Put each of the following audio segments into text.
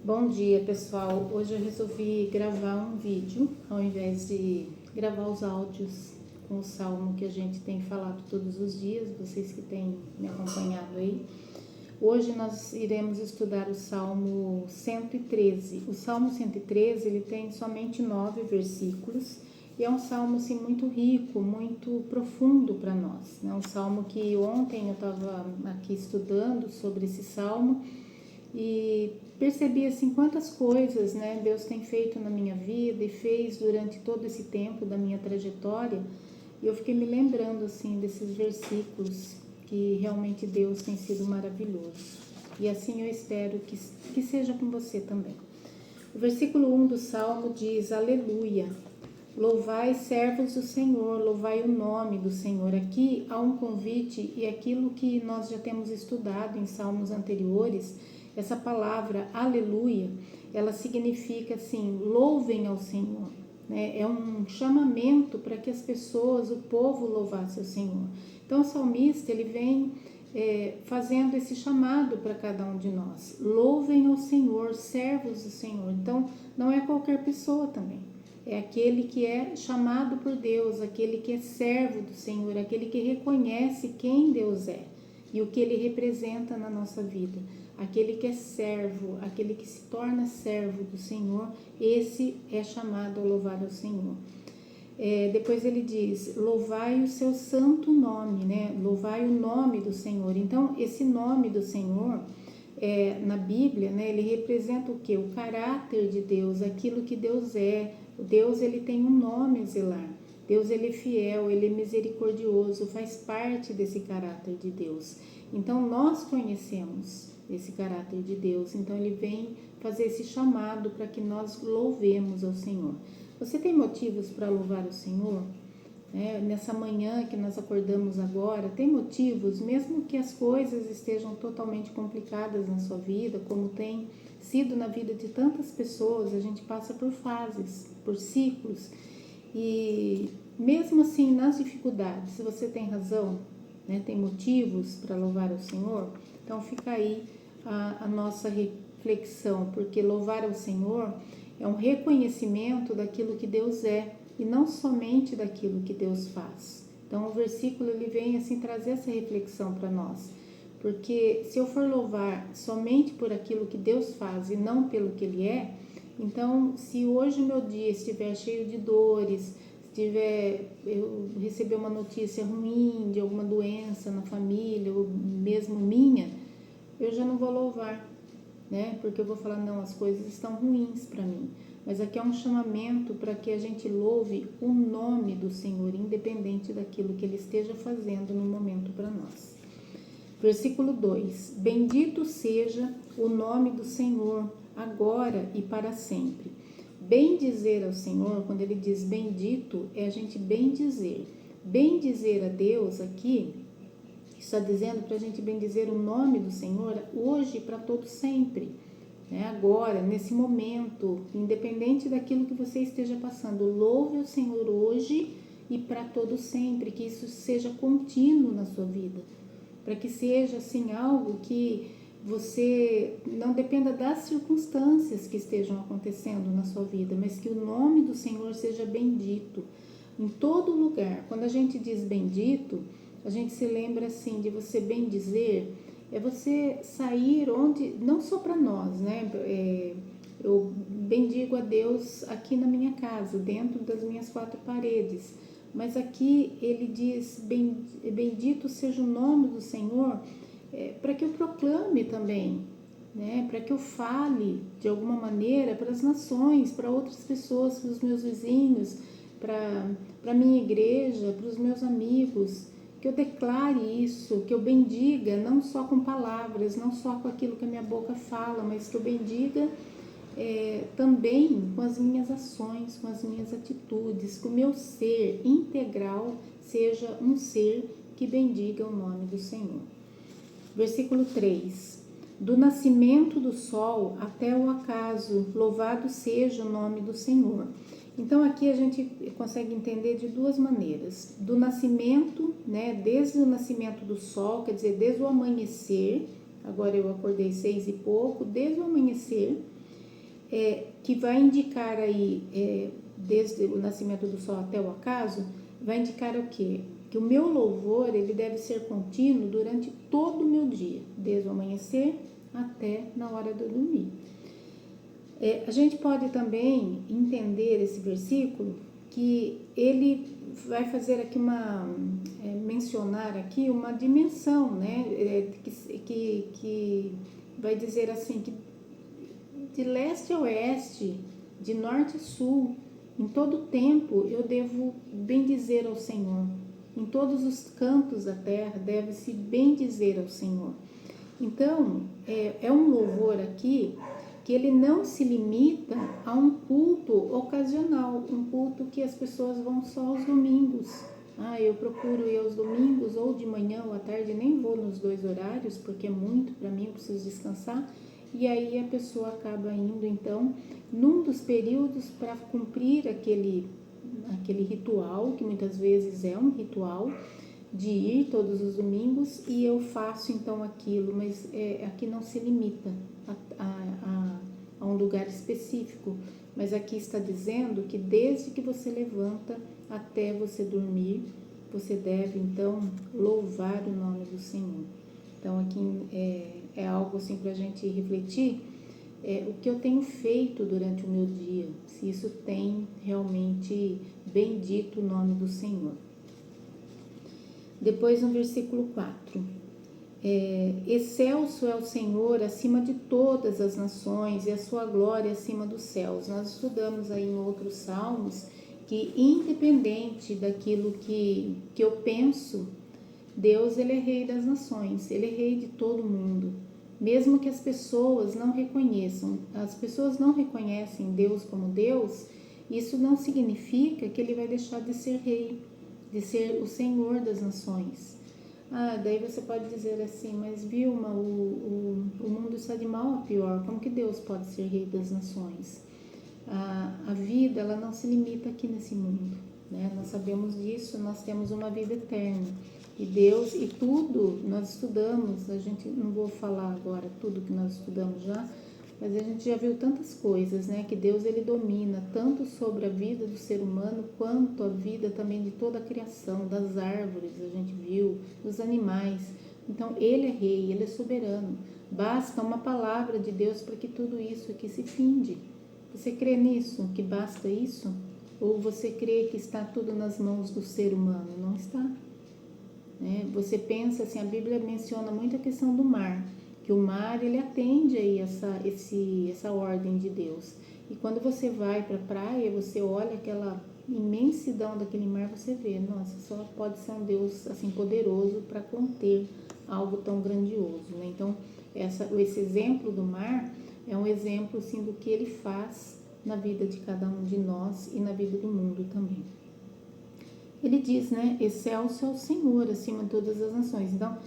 Bom dia, pessoal. Hoje eu resolvi gravar um vídeo ao invés de gravar os áudios com o salmo que a gente tem falado todos os dias, vocês que têm me acompanhado aí. Hoje nós iremos estudar o Salmo 113. O Salmo 113 ele tem somente 9 versículos e é um salmo assim, muito rico, muito profundo para nós. É um salmo que ontem eu estava aqui estudando sobre esse salmo e percebi assim quantas coisas, né, Deus tem feito na minha vida e fez durante todo esse tempo da minha trajetória. E eu fiquei me lembrando assim desses versículos que realmente Deus tem sido maravilhoso. E assim eu espero que seja com você também. O versículo 1 do Salmo diz: Aleluia! Louvai, servos do Senhor, louvai o nome do Senhor. Aqui há um convite e aquilo que nós já temos estudado em salmos anteriores, essa palavra aleluia, ela significa assim, louvem ao Senhor. Né? É um chamamento para que as pessoas, o povo louvasse o Senhor. Então o salmista ele vem fazendo esse chamado para cada um de nós. Louvem ao Senhor, servos do Senhor. Então não é qualquer pessoa também. É aquele que é chamado por Deus, aquele que é servo do Senhor, aquele que reconhece quem Deus é e o que Ele representa na nossa vida. Aquele que é servo, aquele que se torna servo do Senhor, esse é chamado a louvar ao Senhor. Depois ele diz, louvai o seu santo nome, né? Louvai o nome do Senhor. Então, esse nome do Senhor, na Bíblia, né, ele representa o quê? O caráter de Deus, aquilo que Deus é. Deus ele tem um nome a zelar. Deus ele é fiel, ele é misericordioso, faz parte desse caráter de Deus. Então nós conhecemos esse caráter de Deus, então ele vem fazer esse chamado para que nós louvemos ao Senhor. Você tem motivos para louvar o Senhor? Nessa manhã que nós acordamos agora, tem motivos, mesmo que as coisas estejam totalmente complicadas na sua vida, como tem sido na vida de tantas pessoas, a gente passa por fases, por ciclos, e mesmo assim nas dificuldades, se você tem razão, né, tem motivos para louvar ao Senhor, então fica aí a nossa reflexão, porque louvar ao Senhor é um reconhecimento daquilo que Deus é, e não somente daquilo que Deus faz. Então o versículo ele vem assim trazer essa reflexão para nós, porque se eu for louvar somente por aquilo que Deus faz e não pelo que Ele é, então se hoje o meu dia estiver cheio de dores, eu receber uma notícia ruim de alguma doença na família ou mesmo minha, eu já não vou louvar, né? Porque eu vou falar, não, as coisas estão ruins para mim. Mas aqui é um chamamento para que a gente louve o nome do Senhor, independente daquilo que Ele esteja fazendo no momento para nós. Versículo 2: Bendito seja o nome do Senhor, agora e para sempre. Bem dizer ao Senhor, quando Ele diz bendito, é a gente bem dizer. Bem dizer a Deus aqui, está dizendo para a gente bendizer o nome do Senhor hoje e para todo sempre. Agora, nesse momento, independente daquilo que você esteja passando, louve o Senhor hoje e para todo sempre, que isso seja contínuo na sua vida, para que seja assim algo que você não dependa das circunstâncias que estejam acontecendo na sua vida, mas que o nome do Senhor seja bendito em todo lugar. Quando a gente diz bendito, a gente se lembra assim de você bendizer, é você sair onde, não só para nós, né? Eu bendigo a Deus aqui na minha casa, dentro das minhas 4 paredes, mas aqui ele diz, bendito seja o nome do Senhor, para que eu proclame também, né? Para que eu fale de alguma maneira para as nações, para outras pessoas, para os meus vizinhos, para a minha igreja, para os meus amigos, que eu declare isso, que eu bendiga não só com palavras, não só com aquilo que a minha boca fala, mas que eu bendiga também com as minhas ações, com as minhas atitudes, que o meu ser integral seja um ser que bendiga o nome do Senhor. Versículo 3: Do nascimento do sol até o acaso, louvado seja o nome do Senhor. Então aqui a gente consegue entender de 2 maneiras. Do nascimento, né, desde o nascimento do sol, quer dizer, desde o amanhecer, agora eu acordei 6 e pouco, desde o amanhecer, que vai indicar aí, desde o nascimento do sol até o ocaso, vai indicar o quê? Que o meu louvor, ele deve ser contínuo durante todo o meu dia, desde o amanhecer até na hora de dormir. A gente pode também entender esse versículo que ele vai fazer aqui mencionar aqui uma dimensão, né? Que vai dizer assim, que de leste a oeste, de norte a sul, em todo tempo eu devo bendizer ao Senhor. Em todos os cantos da terra deve-se bendizer ao Senhor. Então, é um louvor aqui que ele não se limita a um culto ocasional, um culto que as pessoas vão só aos domingos. Eu procuro ir aos domingos, ou de manhã ou à tarde, nem vou nos 2 horários, porque é muito para mim, eu preciso descansar. E aí a pessoa acaba indo, então, num dos períodos para cumprir aquele ritual, que muitas vezes é um ritual, de ir todos os domingos, e eu faço então aquilo, mas aqui não se limita a um lugar específico, mas aqui está dizendo que desde que você levanta até você dormir, você deve então louvar o nome do Senhor. Então aqui é algo assim para a gente refletir, o que eu tenho feito durante o meu dia, se isso tem realmente bendito o nome do Senhor. Depois no versículo 4, excelso é o Senhor acima de todas as nações e a sua glória acima dos céus. Nós estudamos aí em outros salmos que independente daquilo que eu penso, Deus ele é rei das nações, ele é rei de todo mundo. Mesmo que as pessoas não reconheçam, as pessoas não reconhecem Deus como Deus, isso não significa que ele vai deixar de ser rei, de ser o Senhor das nações. Daí você pode dizer assim, mas Vilma, o mundo está de mal a pior, como que Deus pode ser rei das nações? A vida, ela não se limita aqui nesse mundo, né? Nós sabemos disso, nós temos uma vida eterna. E Deus, e tudo nós estudamos, a gente não vou falar agora tudo que nós estudamos já, mas a gente já viu tantas coisas, né? Que Deus ele domina tanto sobre a vida do ser humano quanto a vida também de toda a criação, das árvores, a gente viu, dos animais. Então ele é rei, ele é soberano. Basta uma palavra de Deus para que tudo isso aqui se finde. Você crê nisso, que basta isso? Ou você crê que está tudo nas mãos do ser humano? Não está. Você pensa assim, a Bíblia menciona muito a questão do mar, que o mar ele atende aí essa ordem de Deus. E quando você vai para a praia, você olha aquela imensidão daquele mar, você vê, nossa, só pode ser um Deus assim poderoso para conter algo tão grandioso, né? Então, esse exemplo do mar é um exemplo assim do que ele faz na vida de cada um de nós e na vida do mundo também. Ele diz, né, excelso é o Senhor acima de todas as nações. Então,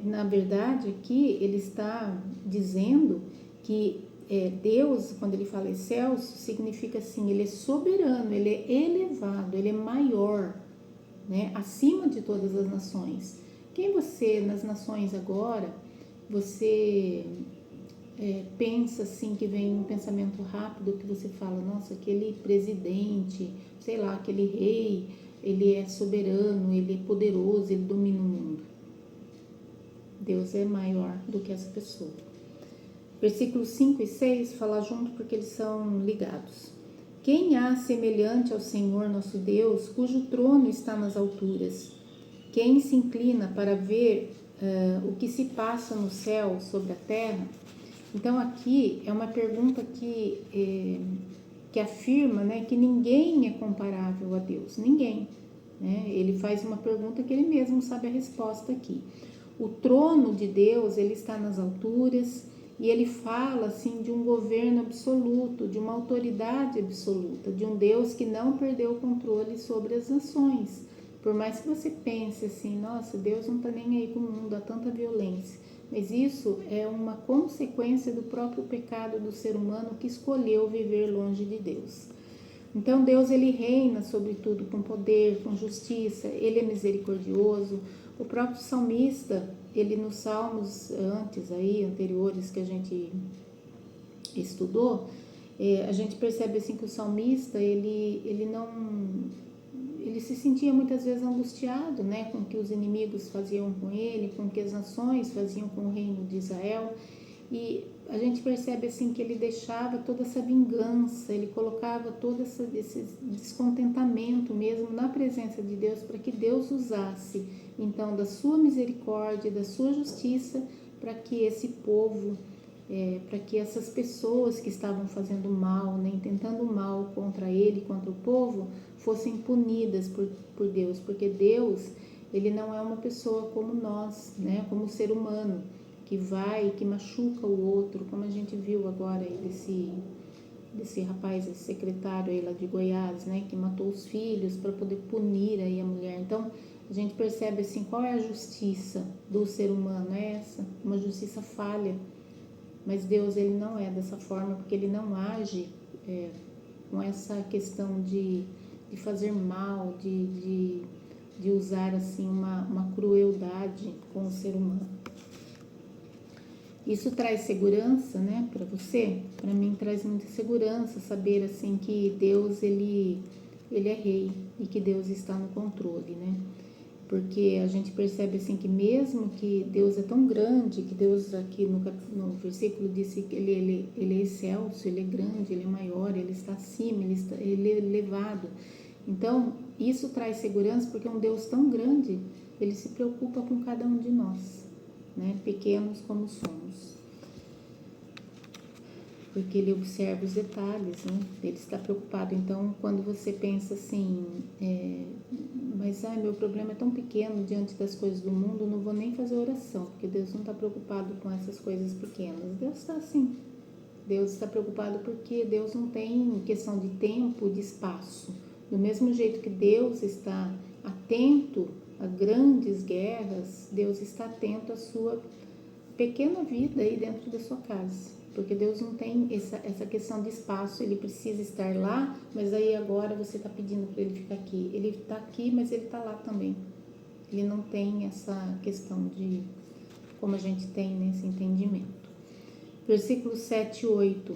na verdade, aqui ele está dizendo que Deus, quando ele fala excelso, significa assim, ele é soberano, ele é elevado, ele é maior, né, acima de todas as nações. Quem você, nas nações agora, você pensa assim, que vem um pensamento rápido, que você fala, nossa, aquele presidente, sei lá, aquele rei, ele é soberano, ele é poderoso, ele domina o mundo. Deus é maior do que essa pessoa. Versículos 5 e 6 fala junto porque eles são ligados. Quem há semelhante ao Senhor nosso Deus, cujo trono está nas alturas? Quem se inclina para ver o que se passa no céu sobre a terra? Então aqui é uma pergunta que afirma, né, que ninguém é comparável a Deus, ninguém. Né? Ele faz uma pergunta que ele mesmo sabe a resposta aqui. O trono de Deus, ele está nas alturas e ele fala assim de um governo absoluto, de uma autoridade absoluta, de um Deus que não perdeu o controle sobre as nações. Por mais que você pense assim, nossa, Deus não está nem aí com o mundo, há tanta violência. Mas isso é uma consequência do próprio pecado do ser humano que escolheu viver longe de Deus. Então Deus ele reina sobre tudo com poder, com justiça, ele é misericordioso. O próprio salmista, ele nos salmos anteriores que a gente estudou, A gente percebe assim que o salmista, ele se sentia muitas vezes angustiado, né, com o que os inimigos faziam com ele, com o que as nações faziam com o reino de Israel. E a gente percebe assim que ele deixava toda essa vingança, ele colocava todo esse descontentamento mesmo na presença de Deus, para que Deus usasse então da sua misericórdia, da sua justiça, para que esse povo, para que essas pessoas que estavam fazendo mal, né, intentando mal contra ele, contra o povo, fossem punidas por Deus, porque Deus, ele não é uma pessoa como nós, né, como o ser humano, que machuca o outro, como a gente viu agora aí desse rapaz, esse secretário aí lá de Goiás, né, que matou os filhos para poder punir aí a mulher. Então, a gente percebe assim, qual é a justiça do ser humano? É essa, uma justiça falha. Mas Deus, ele não é dessa forma, porque ele não age com essa questão de fazer mal, de usar assim uma crueldade com o ser humano. Isso traz segurança, né, para você? Para mim traz muita segurança saber assim que Deus, ele é rei e que Deus está no controle, né? Porque a gente percebe assim que mesmo que Deus é tão grande, que Deus aqui no versículo disse que ele é excelso, ele é grande, ele é maior, ele está acima, ele é elevado. Então, isso traz segurança porque um Deus tão grande, ele se preocupa com cada um de nós, né? Pequenos como somos. Porque ele observa os detalhes, né? Ele está preocupado. Então, quando você pensa assim, mas meu problema é tão pequeno diante das coisas do mundo, não vou nem fazer oração, porque Deus não está preocupado com essas coisas pequenas. Deus está assim. Deus está preocupado porque Deus não tem questão de tempo, de espaço. Do mesmo jeito que Deus está atento a grandes guerras, Deus está atento à sua pequena vida aí dentro da sua casa. Porque Deus não tem essa questão de espaço, ele precisa estar lá, mas aí agora você está pedindo para ele ficar aqui. Ele está aqui, mas ele está lá também. Ele não tem essa questão de, como a gente tem nesse entendimento. Versículo 7 e 8.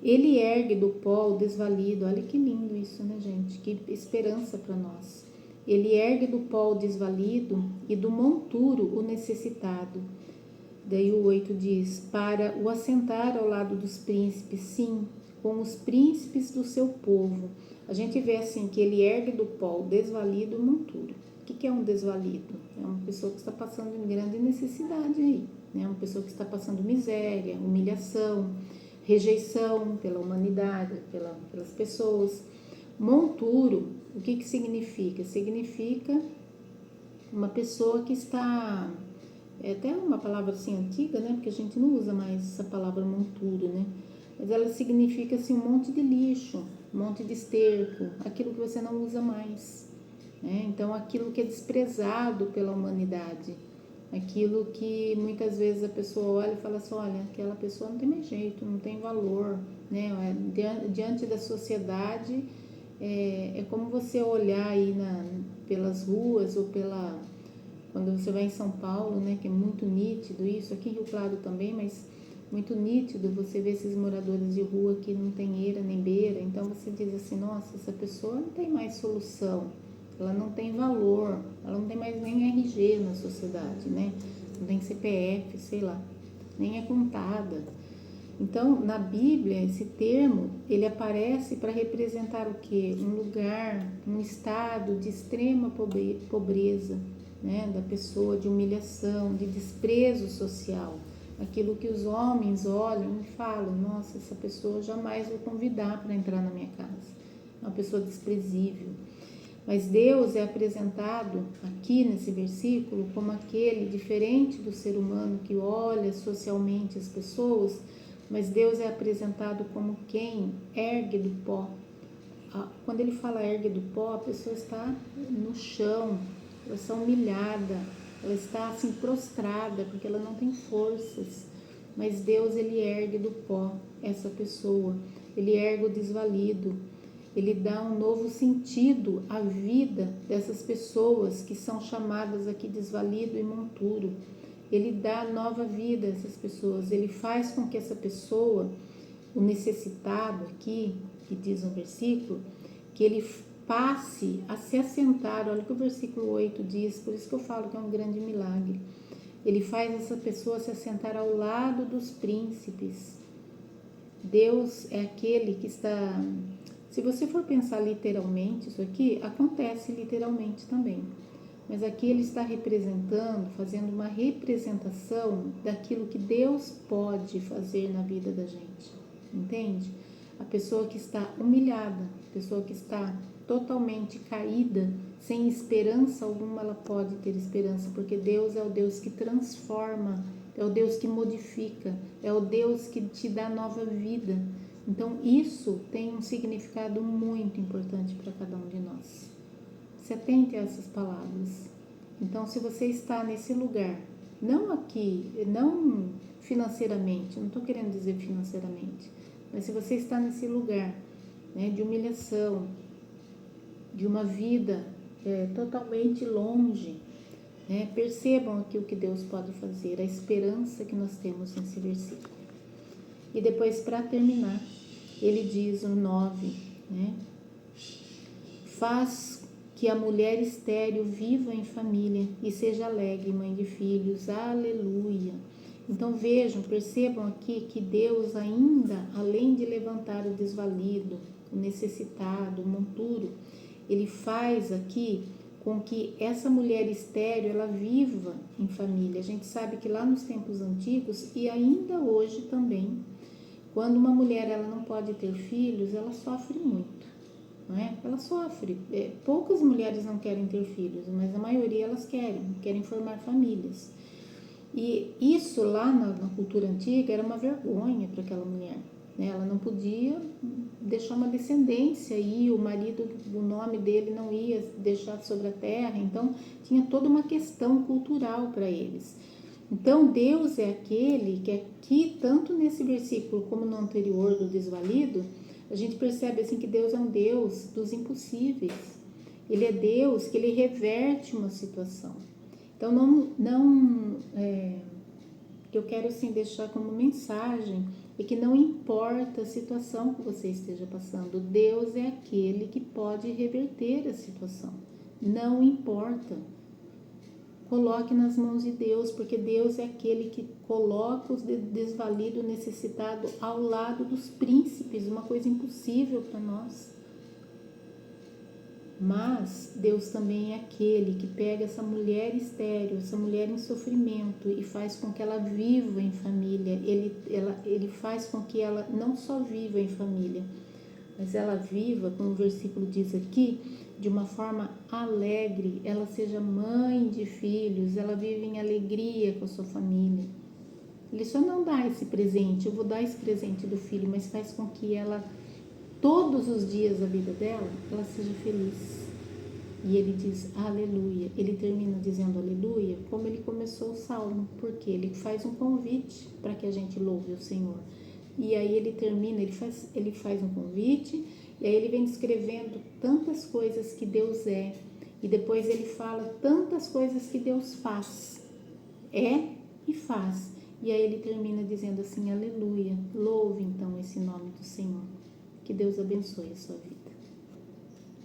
Ele ergue do pó o desvalido. Olha que lindo isso, né, gente? Que esperança para nós. Ele ergue do pó o desvalido e do monturo o necessitado. Daí o 8 diz, para o assentar ao lado dos príncipes, sim, com os príncipes do seu povo. A gente vê assim, que ele ergue do pó o desvalido e o monturo. O que é um desvalido? É uma pessoa que está passando em grande necessidade aí, né? Uma pessoa que está passando miséria, humilhação, rejeição pela humanidade, pelas pessoas. Monturo, o que significa? Significa uma pessoa que está... É até uma palavra assim antiga, né? Porque a gente não usa mais essa palavra monturo, né? Mas ela significa assim um monte de lixo, um monte de esterco, aquilo que você não usa mais, né? Então, aquilo que é desprezado pela humanidade, aquilo que muitas vezes a pessoa olha e fala assim, olha, aquela pessoa não tem mais jeito, não tem valor, né? Diante da sociedade, é como você olhar aí pelas ruas ou quando você vai em São Paulo, né, que é muito nítido isso, aqui em Rio Claro também, mas muito nítido você vê esses moradores de rua que não tem eira nem beira, então você diz assim, nossa, essa pessoa não tem mais solução, ela não tem valor, ela não tem mais nem RG na sociedade, né, não tem CPF, sei lá, nem é contada. Então, na Bíblia, esse termo, ele aparece para representar o quê? Um lugar, um estado de extrema pobreza, né, da pessoa, de humilhação, de desprezo social, aquilo que os homens olham e falam, nossa, essa pessoa jamais vou convidar para entrar na minha casa, é uma pessoa desprezível. Mas Deus é apresentado aqui nesse versículo como aquele diferente do ser humano que olha socialmente as pessoas, mas Deus é apresentado como quem ergue do pó. Quando ele fala ergue do pó, a pessoa está no chão, ela está humilhada, ela está assim prostrada, porque ela não tem forças. Mas Deus, ele ergue do pó essa pessoa, ele ergue o desvalido, ele dá um novo sentido à vida dessas pessoas que são chamadas aqui desvalido e monturo. Ele dá nova vida a essas pessoas, ele faz com que essa pessoa o necessitado aqui, que diz no versículo, que ele passe a se assentar. Olha o que o versículo 8 diz, por isso que eu falo que é um grande milagre. Ele faz essa pessoa se assentar ao lado dos príncipes. Deus é aquele que está... Se você for pensar literalmente, isso aqui acontece literalmente também. Mas aqui ele está representando, fazendo uma representação daquilo que Deus pode fazer na vida da gente. Entende? A pessoa que está humilhada, a pessoa que está totalmente caída, sem esperança alguma, ela pode ter esperança, porque Deus é o Deus que transforma, é o Deus que modifica, é o Deus que te dá nova vida. Então isso tem um significado muito importante para cada um de nós. Se atente a essas palavras. Então, se você está nesse lugar, não aqui, não financeiramente, não estou querendo dizer financeiramente, mas se você está nesse lugar, né, de humilhação, de uma vida totalmente longe, né, percebam aqui o que Deus pode fazer, a esperança que nós temos nesse versículo. E depois, para terminar, ele diz o 9, né, faz que a mulher estéril viva em família e seja alegre, mãe de filhos, aleluia. Então vejam, percebam aqui que Deus ainda, além de levantar o desvalido, o necessitado, o monturo, ele faz aqui com que essa mulher estéril, ela viva em família. A gente sabe que lá nos tempos antigos, e ainda hoje também, quando uma mulher ela não pode ter filhos, ela sofre muito. Não é? Ela sofre. Poucas mulheres não querem ter filhos, mas a maioria elas querem formar famílias. E isso lá na cultura antiga era uma vergonha para aquela mulher, né? Ela não podia deixar uma descendência e o marido, o nome dele não ia deixar sobre a terra, então tinha toda uma questão cultural para eles. Então Deus é aquele que aqui, tanto nesse versículo como no anterior do desvalido, a gente percebe assim que Deus é um Deus dos impossíveis. Ele é Deus que ele reverte uma situação. Então eu quero assim deixar como mensagem é que não importa a situação que você esteja passando, Deus é aquele que pode reverter a situação. Não importa. Coloque nas mãos de Deus, porque Deus é aquele que coloca os desvalidos, necessitados ao lado dos príncipes, uma coisa impossível para nós. Mas Deus também é aquele que pega essa mulher estéril, essa mulher em sofrimento e faz com que ela viva em família. Ele faz com que ela não só viva em família, mas ela viva, como o versículo diz aqui, de uma forma alegre, ela seja mãe de filhos, ela vive em alegria com a sua família. Ele só não dá esse presente, eu vou dar esse presente do filho, mas faz com que ela, todos os dias da vida dela, ela seja feliz. E ele diz aleluia, ele termina dizendo aleluia, como ele começou o salmo, porque ele faz um convite para que a gente louve o Senhor. E aí ele termina, ele faz um convite, e aí ele vem descrevendo tantas coisas que Deus é, e depois ele fala tantas coisas que Deus faz, é e faz. E aí ele termina dizendo assim, aleluia, louve então esse nome do Senhor. Que Deus abençoe a sua vida.